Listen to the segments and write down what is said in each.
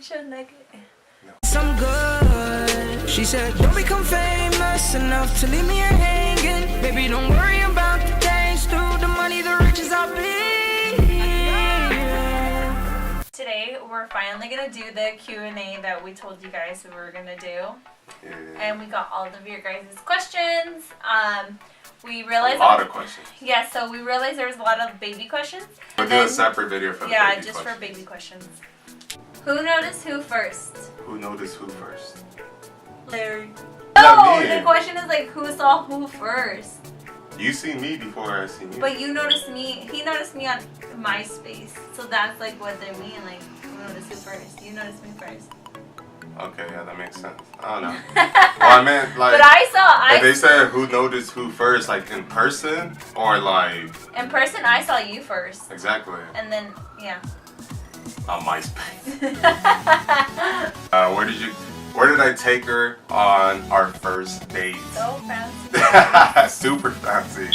Show nugget. Some good. She said, don't become famous enough to leave me here hanging. Baby, don't worry about the days through the money, the riches I'll be. Today, we're finally going to do the Q&A that we told you guys we were going to do. Yeah. And we got all of your guys' questions. We realized a lot of questions. Yeah, so we realized there was a lot of baby questions. We'll do a separate video for the baby questions. Yeah, just questions. for baby questions. Who noticed who first? Who noticed who first? Larry. That No, mean? the question is like who saw who first. You seen me before I seen you. But you noticed me. He noticed me on MySpace. So that's like what they mean. Like who noticed who first? You noticed me first. Okay, yeah, that makes sense. I don't know. Well, I meant like. But I saw. If they said who noticed who first, like in person or like. In person, I saw you first. Exactly. And then yeah. On MySpace. Where did I take her on our first date? So fancy. Super fancy.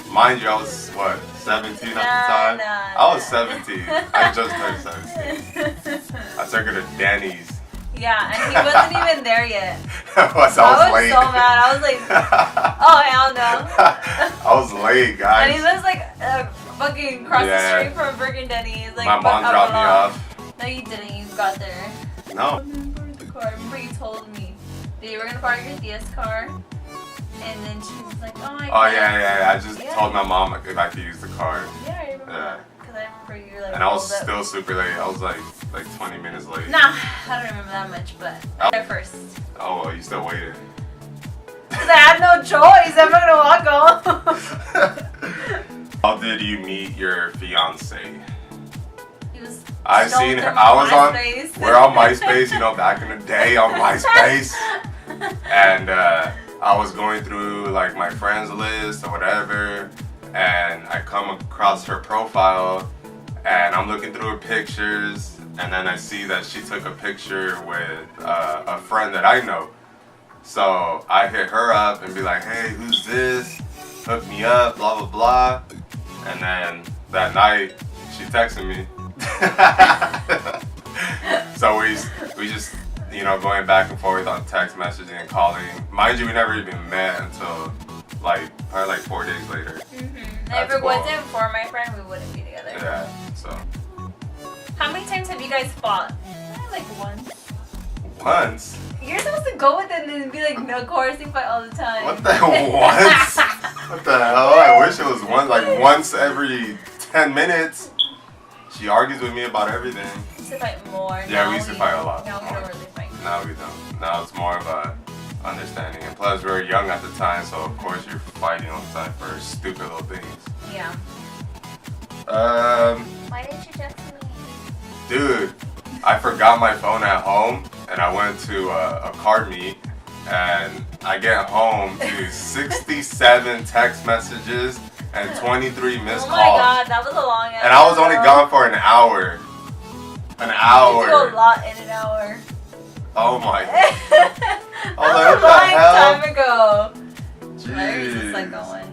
Mind you, I was what, 17 at the time? I was 17. I just turned 17. I took her to Danny's. Yeah, and he wasn't even there yet. I was late. So mad. I was like, oh hell no. I was late, guys. And he lives like fucking across the street from Burger Denny's. Like, my mom dropped me off. No, you didn't. You got there. No. I remember you told me that you were gonna borrow your Tia's car, and then she was like, "Oh, I can't." Oh yeah. I just told my mom if I could use the car. Yeah, I remember that. Because I remember you were like. And I was still super late. I was like 20 minutes late. Nah, I don't remember that much, but there first. Oh, well, you still waited. Because I had no choice. I'm not gonna walk home. How did you meet your fiance? I seen her. I was on. We're on MySpace, you know, back in the day on MySpace, and I was going through like my friends list or whatever, and I come across her profile, and I'm looking through her pictures, and then I see that she took a picture with a friend that I know. So I hit her up and be like, "Hey, who's this? Hook me up, blah blah blah," and then that night she texted me. So we just, you know, going back and forth on text messaging and calling. Mind you, we never even met until probably like 4 days later. If it wasn't for my friend, we wouldn't be together. Yeah, so. How many times have you guys fought? Like once. Once? You're supposed to go with it and then be like, no, course you fight all the time. What the hell, once? What the hell? I wish it was once, like once every 10 minutes. She argues with me about everything. We used to fight more. Yeah, we used to fight a lot. Now we don't really fight. No, we don't. Now it's more of a understanding. And plus, we were young at the time, so of course you're fighting all the time for stupid little things. Yeah. Why didn't you text me? Dude, I forgot my phone at home, and I went to a card meet, and I get home to 67 text messages and 23 missed calls. Oh my god, that was a long ass. And I was only gone for an hour. An hour. You do a lot in an hour. Oh my. That what was a long hell? time ago. Jeez. Larry's just like going.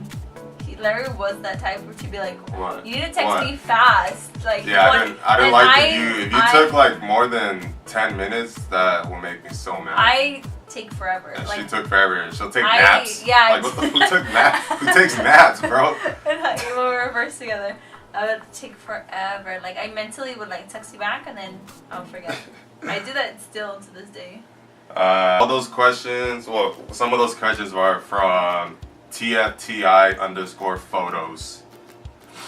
Larry was that type where she'd be like, what? you need to text me fast. Like, yeah, I didn't like if you took like more than 10 minutes, that will make me so mad. I take forever. And like, she took forever. She'll take naps. Yeah. Like, who took naps? Who takes naps, bro? When we were first together, I would take forever. Like, I mentally would like text you back and then I'll forget. I do that still to this day. All those questions, well, some of those questions were from TFTI_photos.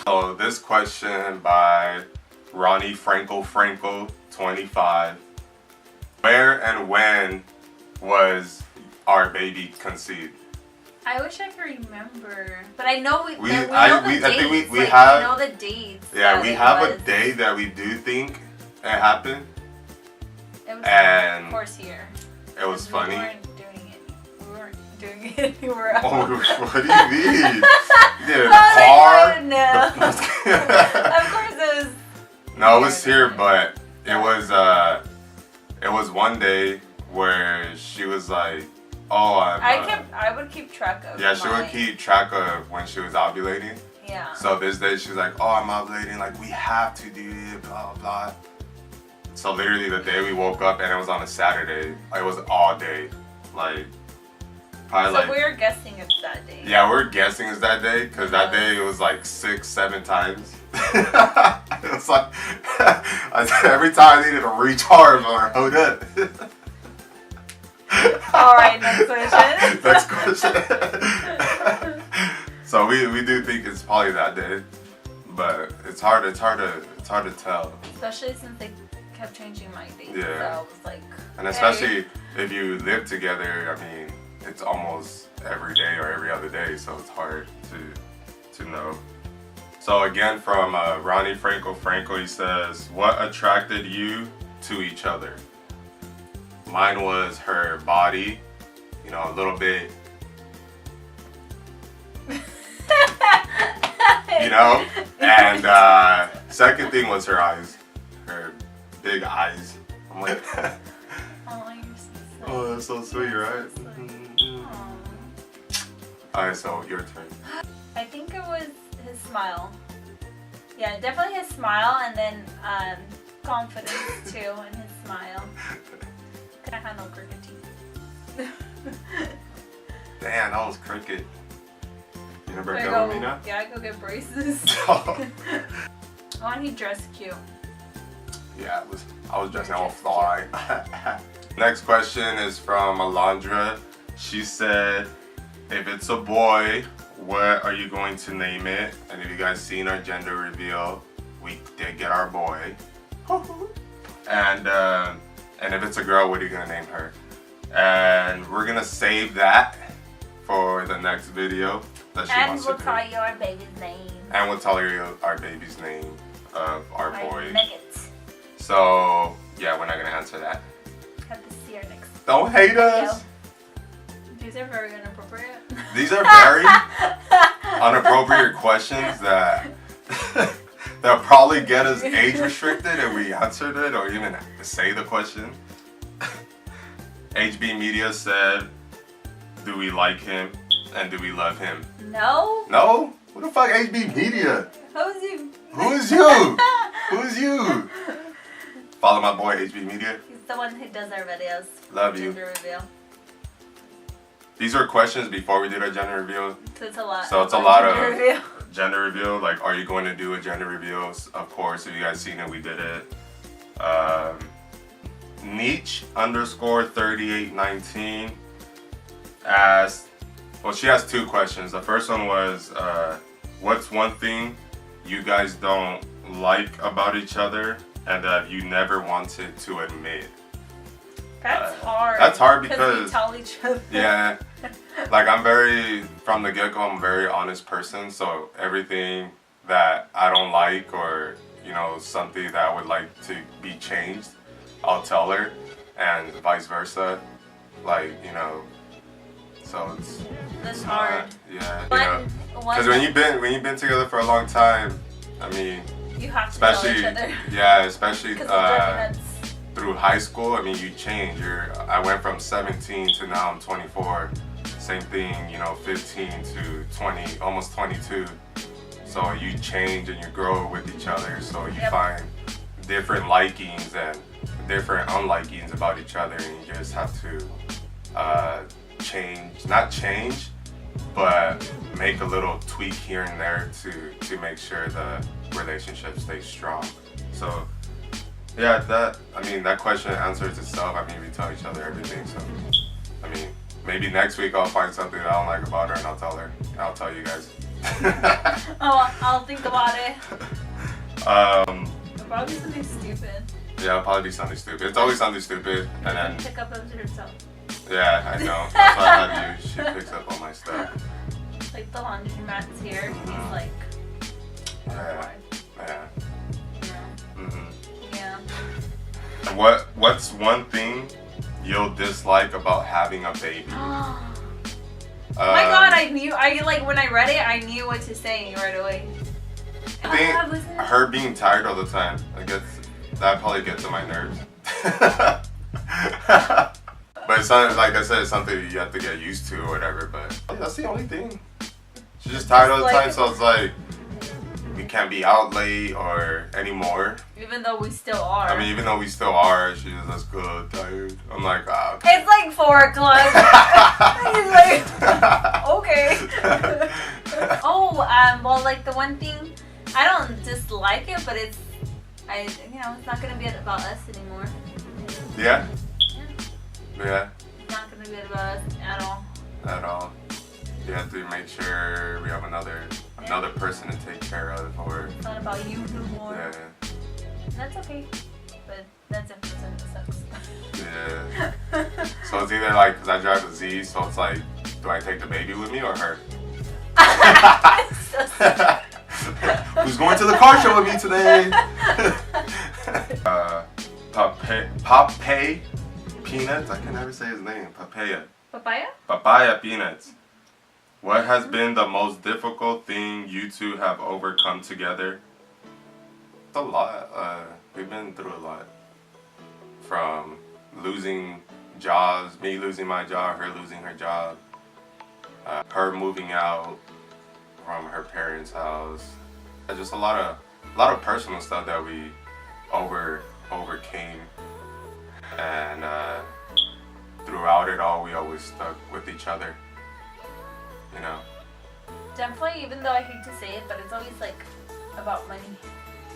So this question by Ronnie Franco 25. Where and when was our baby conceived? I wish I could remember, but I know we know the dates. I think we like, have. We know the dates. Yeah, we have a day that we do think it happened. It was and of course here. It was funny. We weren't doing it anywhere else. Oh, what do you mean? You did it in a car? No. Of course it was. No, it was here, but it was one day where she was like, "Oh, I would keep track of. Yeah, she would keep track of when she was ovulating. Yeah. So this day she was like, "Oh, I'm ovulating. Like we have to do it. Blah blah." So literally the day we woke up and it was on a Saturday, it was all day. Like, probably So we're guessing it's that day. Yeah, we're guessing it's that day because that day it was like 6-7 times. It was like every time I needed to recharge, I'm like, hold up. All right, next question. Next question. So we do think it's probably that day, but it's hard to tell. Especially since they kept changing my date. Yeah. So I was like, And especially if you live together, I mean, it's almost every day or every other day, so it's hard to know. So again, from Ronnie Franco, he says, what attracted you to each other? Mine was her body, you know, a little bit, you know, and second thing was her eyes, her big eyes. I'm like, oh, you're so sweet. oh, that's so sweet, right? Alright, so your turn. I think it was his smile. Yeah, definitely his smile, and then confidence too in his smile. I had no crooked teeth. Damn, that was crooked. You never I go with me now? Yeah, I go get braces. Oh, and he dressed cute. Yeah, I was dressing all fly. Next question is from Alondra. She said, if it's a boy, what are you going to name it? And if you guys seen our gender reveal, we did get our boy. And if it's a girl, what are you gonna name her? And we're gonna save that for the next video that she wants to do. And we'll tell you our baby's name. And we'll tell you our baby's name of our boy. Nuggets. So yeah, we're not gonna answer that. Have to see our next Don't hate us. These are very inappropriate. These are very inappropriate questions that that probably get us age restricted if we answered it or even say the question. HB Media said, do we like him and do we love him? No. No? Who the fuck HB Media? Who's you? Who is you? Who is you? Follow my boy HB Media. He's the one who does our videos. Love you. Gender reveal. These are questions before we did our gender reveal. So it's a lot. So it's a lot of gender reveal. Gender reveal. Like, are you going to do a gender reveal? Of course, if you guys seen it, we did it. Niche_3819 asked, well, she has two questions. The first one was, what's one thing you guys don't like about each other and that you never wanted to admit? That's hard. That's hard because we tell each other. Yeah, like from the get-go, I'm a very honest person, so everything that I don't like or, you know, something that I would like to be changed, I'll tell her, and vice versa, like, you know, so That's hard. Yeah, you know, because when you've been together for a long time, I mean, you have to especially, tell each other. Yeah, especially through high school, I mean, you change. I went from 17 to now I'm 24. Same thing, you know, 15 to 20, almost 22. So you change and you grow with each other. So you find different likings and different unlikings about each other, and you just have to not change, but make a little tweak here and there to make sure the relationship stays strong. So. Yeah, that question answers itself. I mean, we tell each other everything, so, I mean, maybe next week I'll find something that I don't like about her and I'll tell her. And I'll tell you guys. Oh, I'll think about it. Probably something stupid. Yeah, it'll probably be something stupid. It's always something stupid, and then... Pick up after herself. Yeah, I know. That's why I have you. She picks up on my stuff. Like the laundry mats here, he's like... Yeah. Yeah. And what's one thing you'll dislike about having a baby? Oh my god, when I read it, I knew what to say right away. I think her being tired all the time, that probably gets on my nerves. But it's not, like I said, it's something you have to get used to or whatever, but that's the only thing. She's just tired all the time, so it's like, we can't be out late or anymore. Even though we still are. I mean, even though we still are, she was let's go, tired. I'm like, ah. Okay. It's like 4 o'clock. He's like, okay. Well, like the one thing, I don't dislike it, but it's not gonna be about us anymore. Yeah. Yeah. It's not gonna be about us at all. At all. You have to make sure we have another person to take care of, or it's not about you anymore. Yeah. That's okay, but that's definitely sucks. Yeah. So it's either like, cause I drive a Z, so it's like, do I take the baby with me or her? Who's going to the car show with me today? Papaya Peanuts. I can never say his name. Papaya. Papaya? Papaya Peanuts. What has been the most difficult thing you two have overcome together? It's a lot. We've been through a lot. From losing jobs, me losing my job, her losing her job, her moving out from her parents' house. Just a lot of personal stuff that we overcame, and throughout it all, we always stuck with each other. You know. Definitely, even though I hate to say it, but it's always like about money.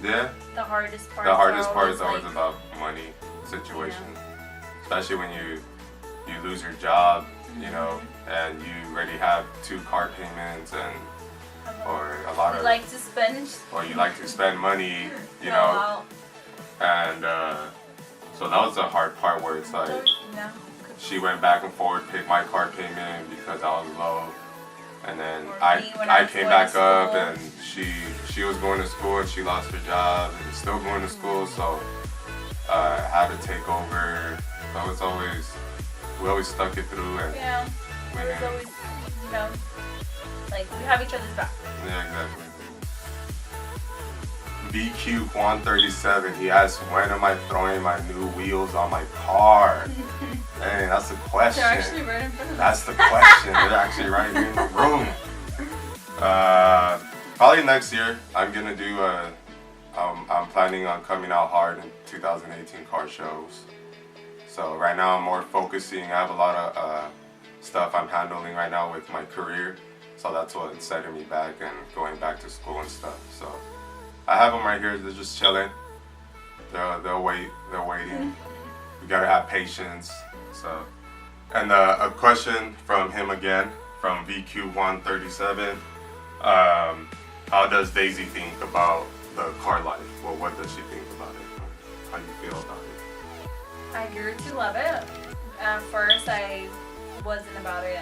Yeah. The hardest part. The hardest part is always about money situation, especially when you lose your job, you know, and you already have 2 car payments or a lot of. You like to spend. Or you like to spend money, you know. And so that was the hard part where it's like she went back and forth, paid my car payment because I was low. And then I came back up, and she was going to school and she lost her job and still going to school, so I had to take over. So it's always, we always stuck it through, and we always, like we have each other's back. Yeah, exactly. BQ Juan 37, he asked, when am I throwing my new wheels on my car? Dang, that's the question. They're actually right in front of us. That's the question. They're actually right here in the room. Probably next year. I'm gonna do I'm planning on coming out hard in 2018 car shows. So right now I'm more focusing. I have a lot of stuff I'm handling right now with my career. So that's what's setting me back and going back to school and stuff. So I have them right here. They're just chilling. They'll wait. They're waiting. We gotta have patience. So, and a question from him again, from VQ137. How does Daisy think about the car life? Well, what does she think about it? How do you feel about it? I grew to love it. At first, I wasn't about it.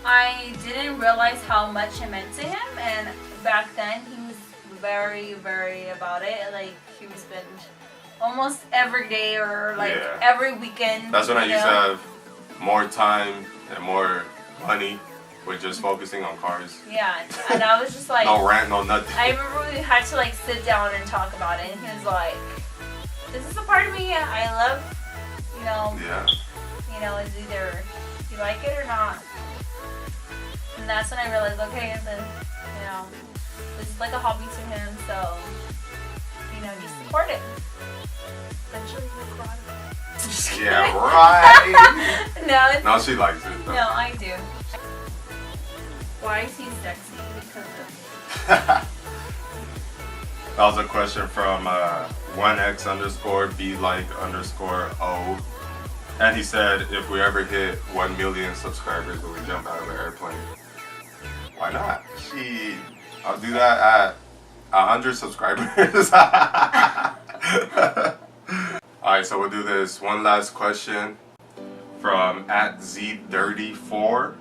I didn't realize how much it meant to him, and back then he was very, very about it. Like he would spend almost every day or like every weekend. That's when I used to have more time and more money with just focusing on cars. Yeah, and I was just like no rant, no nothing. I remember we had to like sit down and talk about it, and he was like, "This is a part of me I love, you know. Yeah. You know, it's either you like it or not." And that's when I realized, okay, then this is like a hobby to him, so just support it. Eventually he'll cry. Yeah, right. No, she likes it though. No, I do. Why is he sexy? Because of that was a question from 1x_be_like_o. And he said, if we ever hit 1 million subscribers, will we jump out of an airplane? Why not? I'll do that at 100 subscribers. Alright, so we'll do this one last question from @Z34.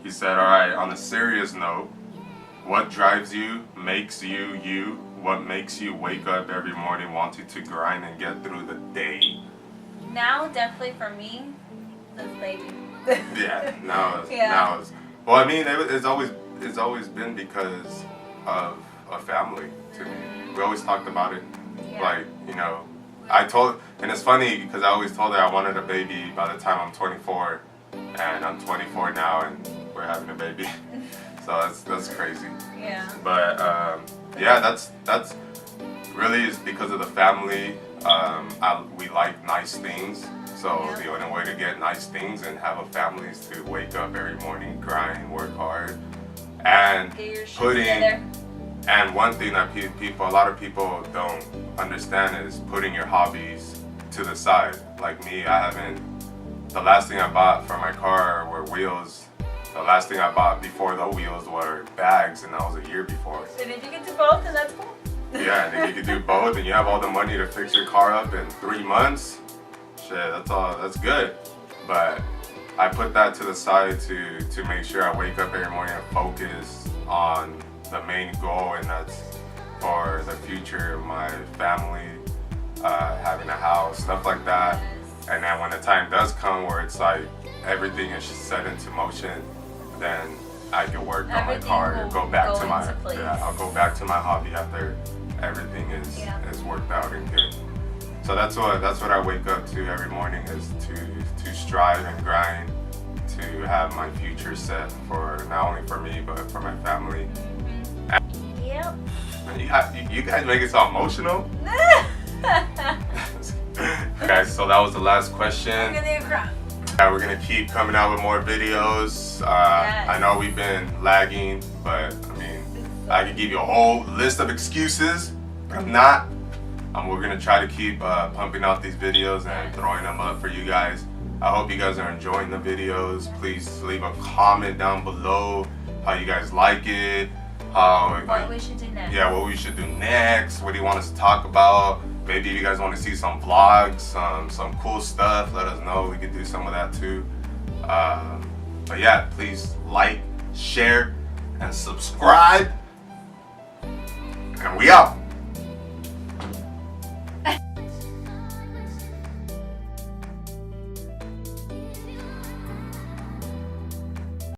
He said, alright, on a serious note, what drives you, makes you you? What makes you wake up every morning wanting to grind and get through the day? Now, definitely for me, this baby. Now it's well, I mean, it's always been because of a family to me. We always talked about it, like, and it's funny because I always told her I wanted a baby by the time I'm 24, and I'm 24 now, and we're having a baby. So that's crazy. Yeah. But yeah, that's really is because of the family. We like nice things, so the only way to get nice things and have a family is to wake up every morning, grind, work hard, and And one thing that a lot of people don't understand is putting your hobbies to the side. Like me, the last thing I bought for my car were wheels. The last thing I bought before the wheels were bags, and that was a year before. And if you can do both, then that's cool. Yeah, and if you can do both and you have all the money to fix your car up in 3 months, shit, that's good. But I put that to the side to make sure I wake up every morning and focus on the main goal, and that's for the future of my family, having a house, stuff like that. And then when the time does come where it's like everything is set into motion, then I can work on my car and go back to my I'll go back to my hobby after everything is worked out and good. So that's what I wake up to every morning, is to strive and grind to have my future set for not only for me but for my family. Yep. You guys make it so emotional. Guys, so that was the last question. I'm gonna cry. We're gonna keep coming out with more videos. I know we've been lagging, but I mean, I could give you a whole list of excuses. I'm not. We're gonna try to keep pumping out these videos and throwing them up for you guys. I hope you guys are enjoying the videos. Please leave a comment down below how you guys like it. What we should do next. Yeah, what we should do next. What do you want us to talk about? Maybe if you guys want to see some vlogs, some cool stuff, let us know. We could do some of that too. But yeah, please like, share, and subscribe. And we out.